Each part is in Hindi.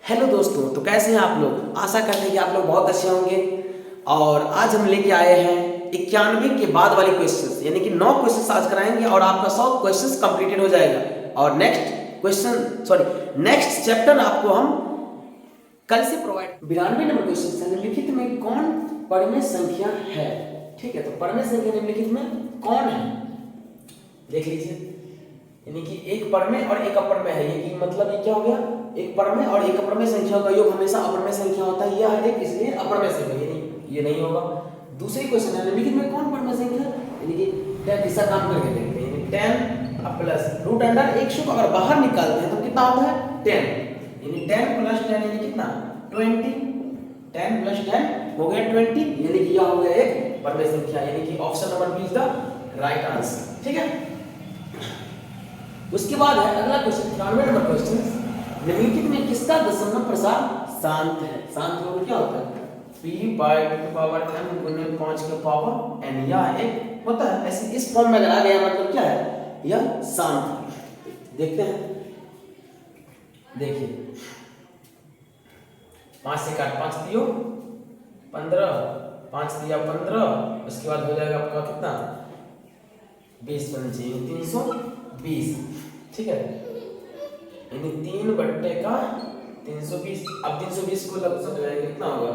हेलो दोस्तों, तो कैसे हैं आप लोग। आशा करते हैं कि आप लोग बहुत अच्छे होंगे। और आज हम लेके आए हैं 91 के बाद वाले क्वेश्चंस, यानी कि 9 क्वेश्चंस आज कराएंगे और आपका 100 क्वेश्चंस कंप्लीटेड हो जाएगा। और नेक्स्ट चैप्टर आपको हम कल से प्रोवाइड। 92 नंबर क्वेश्चन निम्नलिखित में कौन परमेय संख्या है। ठीक है, तो परमेय संख्या निम्नलिखित में कौन है देख लीजिए। यानी कि एक परमेय और एक अपरमेय है। ये मतलब ये क्या हो गया, एक परमेय और एक अपरमेय संख्या का योग हमेशा अपरमेय संख्या होता है। यह है इसलिए अपरमेय संख्या, ये नहीं होगा। दूसरी क्वेश्चन है निम्नलिखित में कौन परमेय संख्या, यानी कि 10 दिशा काम करके देखते हैं। 10 प्लस रूट अंडर 100 को अगर बाहर निकालते हैं तो कितना होता है 10, यानी 10 प्लस 10 यानी कितना 20। 10 प्लस 10 हो गया 20, यानी कि यह हो गया एक परमेय संख्या, यानी कि option number B is the right answer. ठीक है, उसके बाद है अगला क्वेश्चन 93 नंबर क्वेश्चन। निम्नलिखित में किसका दशमलव प्रसार शांत है। शांत योग क्या होता है p/m गुने 5 के पावर n। यह एक होता है ऐसे इस फॉर्म में अगर आ गया मतलब क्या है, यह शांत है। देखते हैं, देखिए 5 से काट 5 दियो 15, 5 दिया 15, उसके बाद हो जाएगा आपका कितना 20 पंचे 320। ठीक है, यानी 3/320। अब 320 को लग जाएगा कितना होगा,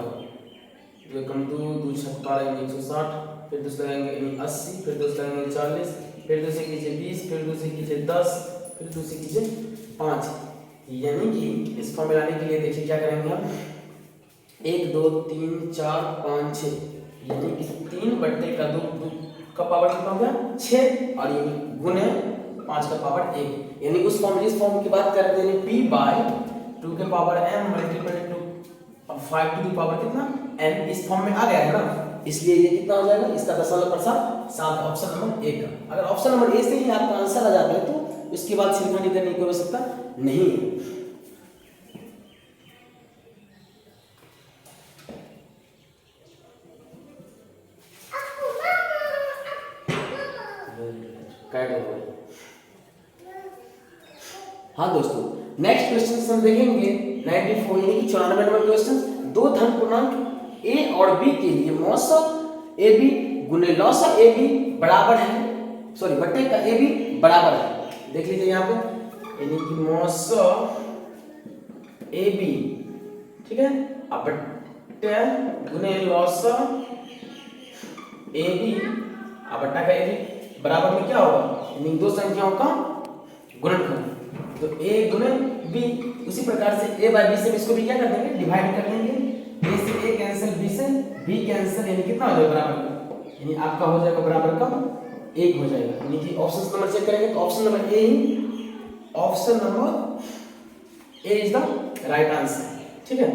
ये कम 2 2 6 160, फिर दूसरा लगाएंगे 80, फिर दूसरा लगाएंगे 40, फिर दूसरे कीजिए 20, फिर दूसरे कीजिए 10, फिर दूसरे कीजिए 5। यानी कि इस फॉर्म में लाने के लिए देखिए क्या करेंगे हम 1 2 3 4 5 6, यानी कि 3/2 का पावर कितना हो गया 6, और ये गुने 5 का पावर 1, यानी उस फॉर्म इस फॉर्म की बात करते हैं p/2 के power m multiply to 5 to the power कितना n। इस फॉर्म में आ गया है ना, इसलिए ये कितना हो जाएगा, इसका दशमलव प्रसार 7, ऑप्शन नंबर 1 का। अगर ऑप्शन नंबर ए से ही आपका आंसर आ जाता है तो इसके बाद सिर्फ करने की आवश्यकता नहीं है। हाँ दोस्तों, नेक्स्ट क्वेश्चन हम देखेंगे 94 यानी कि 94 नंबर क्वेश्चन। दो धन पूर्णांक a और b के लिए मौसा ab गुने लौसा ab बराबर है, सॉरी बट्टे का ab बराबर है। देख लीजिए यहाँ पे, यानी कि मौसा ab, ठीक है, अब बट्टे गुने लौसा ab, अब बट्टा का ab बराबर में क्या होगा, यानी दो संख्याओं का गुणनफल। तो a गुने b, उसी प्रकार से a बाय b से इसको भी क्या कर देंगे, डिवाइड कर देंगे। a से a कैंसिल, b से b कैंसिल, यानी कितना हो जाएगा बराबर का, यानी आपका हो जाएगा बराबर का 1 हो जाएगा। यानी कि ऑप्शन नंबर चेक करेंगे तो option number A is the right answer. ठीक है,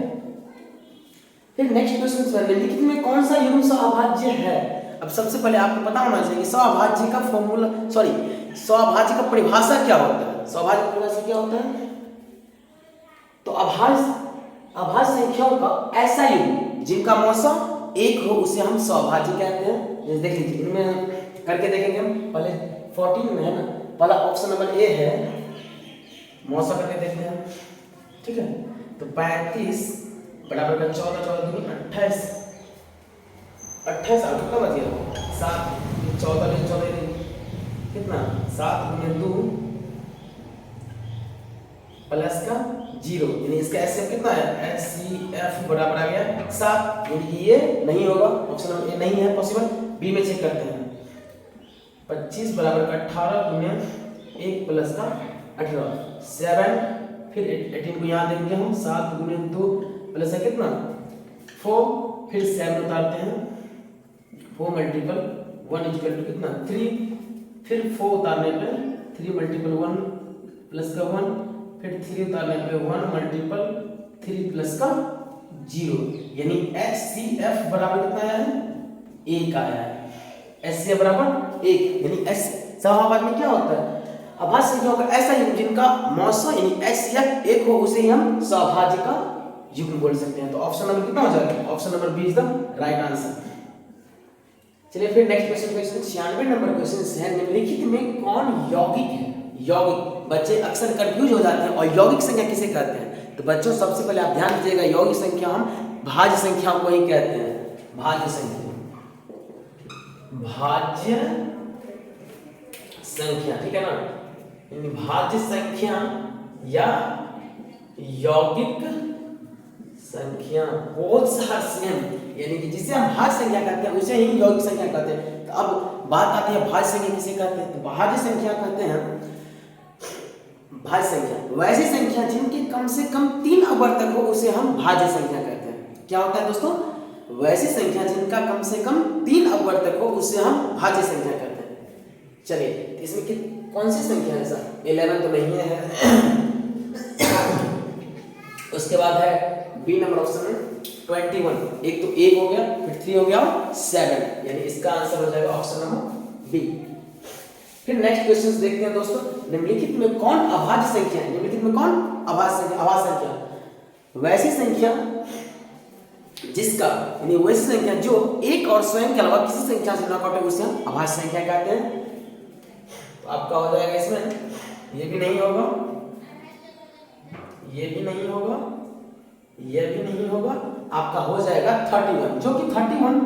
फिर नेक्स्ट क्वेश्चन है निम्नलिखित में कौन सा युग्म सअभाज्य है। अब सबसे पहले आपको पता होना चाहिए सअभाज्य का फॉर्मूला, सॉरी सअभाज्य का परिभाषा क्या होता है। सअभाज्य का परिभाषा क्या होता है, तो अभाज्य संख्याओं का ऐसा युग्म जिनका मौसा 1 हो उसे हम सअभाज्य कहते हैं। देख लीजिए, इनमें करके देखेंगे हम। पहले 14 में है ना, पहला ऑप्शन नंबर ए है, मौसा करके देखते हैं। ठीक है, तो 35 बराबर का 14 14 दूनी 28, 28 आ कितना बच गया 7, 14 में 14 कितना 7 गुने 2 प्लस का 0, यानी इसका एचसीएफ कितना है, एचसीएफ बराबर आ गया 7, यानी कि ये नहीं होगा, ऑप्शन नंबर ए नहीं है पॉसिबल। बी में चेक करते हैं 25 बराबर का 18 गुने 1 प्लस का 18 7, फिर 18 को यहाँ देंगे हम 7 गुने 2 प्लस है कितना 4, फिर 7 उतारते हैं 4 मल्टीपल 1 इक्वल टू कितना 3, फिर 4 उतारने पे 3 मल्टीपल 1 प्लस का 1, फिर 3 उतारने पे 1 मल्टीपल 3 प्लस का 0, यानी HCF बराबर कितना आया है 1 आया है। HCF बराबर 1, यानी सअभाज्य में क्या होता है, अभाज्य संख्याओं का ऐसा युग्म जिनका मौसा यानी HCF 1 हो उसे ही हम सअभाज्य का युग्म बोल सकते हैं। तो ऑप्शन नंबर कितना हो जाएगा, option number B is the right answer. चलिए फिर नेक्स्ट क्वेश्चन 96 नंबर क्वेश्चन है निम्नलिखित में कौन यौगिक है। यौगिक, बच्चे अक्सर कंफ्यूज हो जाते हैं और यौगिक संख्या किसे कहते हैं। तो बच्चों सबसे पहले आप ध्यान दीजिएगा, यौगिक संख्या हम भाज्य संख्याओं को ही कहते हैं, भाज्य संख्या, भाज्य संख्या, ठीक है ना। यानी भाज्य संख्या या यौगिक संख्या बोथ आर सेम, यानी कि जिसे हम भाज्य संख्या कहते हैं उसे ही यौगिक संख्या कहते हैं। तो अब बात आती है भाज्य संख्या किसे कहते हैं, तो भाज्य संख्या कहते हैं भाज्य संख्या वैसी संख्या जिनके कम से कम 3 अवर्तक हो उसे हम भाज्य संख्या कहते हैं। क्या होता है दोस्तों, वैसी संख्या जिनका कम से कम 3 अवर्तक हो उसे हम भाज्य संख्या कहते हैं। चलिए तो इसमें कौन सी संख्या है सर, 11 तो नहीं है। उसके बाद है बी नंबर ऑप्शन में 21, एक तो 1 हो गया, फिर 3 हो गया और 7, यानी इसका आंसर हो जाएगा ऑप्शन नंबर बी। फिर नेक्स्ट क्वेश्चन देखते हैं दोस्तों, निम्नलिखित में कौन अभाज्य संख्या है, निम्नलिखित में कौन अभाज्य संख्या, वैसी संख्या जिसका, यानी वैसी संख्या जो एक और स्वयं के अलावा किसी संख्या से न कटे उसे हम अभाज्य संख्या कहते हैं। तो आपका हो जाएगा इसमें, ये भी नहीं होगा, ये भी नहीं होगा, ये भी नहीं होगा, आपका हो जाएगा 31, जो कि 31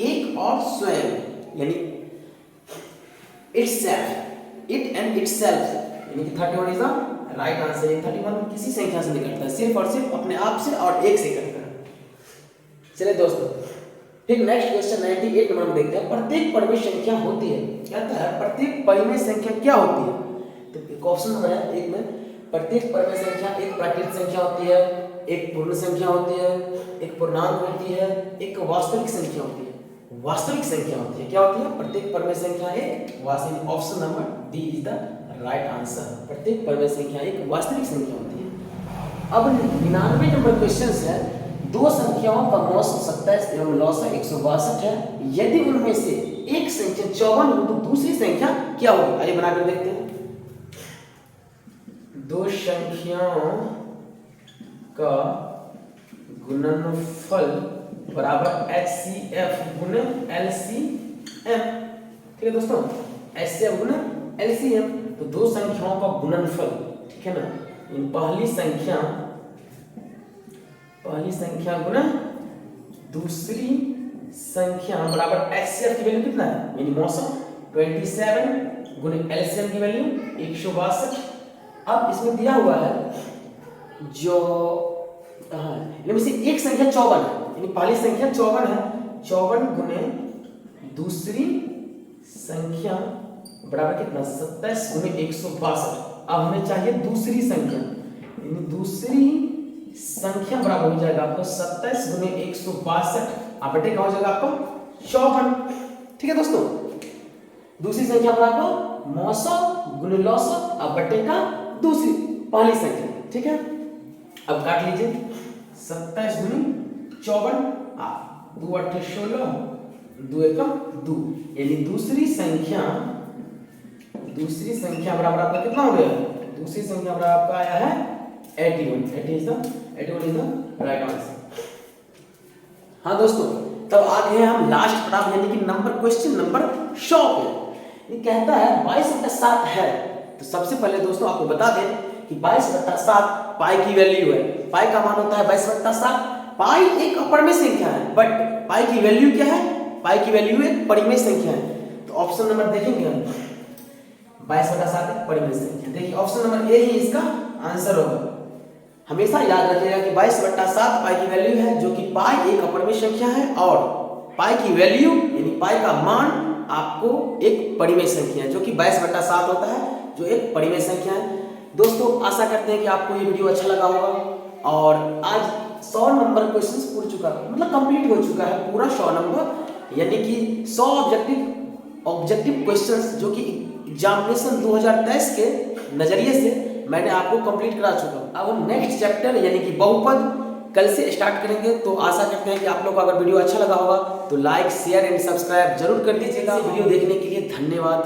एक और स्वयं, यानी itself, it and itself, यानी कि 31 इज द राइट आंसर। 31 किसी संख्या से निकलता है, सिर्फ और सिर्फ अपने आप से और एक से करता है। चलिए दोस्तों, फिर नेक्स्ट क्वेश्चन 98 नंबर में देखते हैं, प्रत्येक परिमेय संख्या होती है, कहता है प्रत्येक परिमेय संख्या क्या होती है। तो एक ऑप्शन नंबर है एक में, प्रत्येक परिमेय संख्या एक प्राकृतिक संख्या होती है, एक पूर्ण संख्या होती है, एक पूर्णांक होती है, एक वास्तविक संख्या होती है। वास्तविक संख्या होती है, क्या होती है, प्रत्येक परिमेय संख्या एक वास्तविक, option number D is the right answer. प्रत्येक परिमेय संख्या एक वास्तविक संख्या होती है। अब 99 नंबर क्वेश्चन है, दो संख्याओं का मौसम 27 एवं लौसक 162 है, यदि उनमें से एक संख्या 54 हो तो दूसरी संख्या क्या होगी। आइए बनाकर देखते हैं। दो संख्याओं का गुणनफल बराबर HCF गुने LCM, ठीक है दोस्तों, HCF गुने LCM। तो दो संख्याओं का गुणनफल, ठीक है ना, इन पहली संख्या गुना दूसरी संख्या बराबर HCF की वैल्यू कितना है, यानी मौसम 27 गुने LCM की वैल्यू 162। अब इसमें दिया हुआ है जो इनमें से एक संख्या 54 है, यानी पहली संख्या 54 है, 54 गुने दूसरी संख्या बराबर कितना 27 गुने 162। अब हमें चाहिए दूसरी संख्या, यानी दूसरी संख्या बराबर हो जाएगा आपको 27 गुने 162, आप बटे का हो जाएगा आपको 54, ठीक है दोस्तों। दूसरी संख्या बराबर मौसम गुने लौसक, अब बटे का दूसरी पहली संख्या, ठीक है। अब काट लीजिए 27 गुने 54, 2 8 16, 2 1 2, यानी दूसरी संख्या बराबर आपका कितना हो गया, दूसरी संख्या बराबर आपका आया है 81 इज द राइट आंसर। हाँ दोस्तों, तब आ गए हम लास्ट पड़ाव यानी कि नंबर क्वेश्चन नंबर 100 पे। ये कहता है 22/7 है। तो सबसे पहले दोस्तों आपको बता दें कि 22/7 पाई की वैल्यू है। पाई का मान होता है 22/7। पाई एक अपरिमेय संख्या है, बट पाई की वैल्यू क्या है, पाई की वैल्यू एक परिमेय संख्या है। तो ऑप्शन नंबर देखेंगे हम, 22/7 एक परिमेय संख्या, देखिए ऑप्शन नंबर ए ही इसका आंसर होगा। हमेशा याद रखिएगा कि 22/7 पाई की वैल्यू है, जो कि पाई एक अपरिमेय संख्या है और पाई की वैल्यू यानी पाई का मान आपको एक परिमेय संख्या है, जो कि 22/7 होता है, जो एक परिमेय संख्या है। दोस्तों आशा करते हैं कि आपको ये वीडियो अच्छा लगा होगा और आज 100 नंबर क्वेश्चंस पूरा चुका, मतलब कंप्लीट हो चुका है पूरा 100 नंबर, यानी कि 100 ऑब्जेक्टिव क्वेश्चंस जो कि एग्जामिनेशन 2023 के नजरिए से मैंने आपको कंप्लीट करा चुका हूं। अब हम नेक्स्ट चैप्टर यानी कि बहुपद कल से स्टार्ट करेंगे। तो आशा करते हैं कि आप लोग को अगर वीडियो अच्छा लगा होगा तो लाइक शेयर एंड सब्सक्राइब जरूर कर दीजिएगा। वीडियो देखने के लिए धन्यवाद।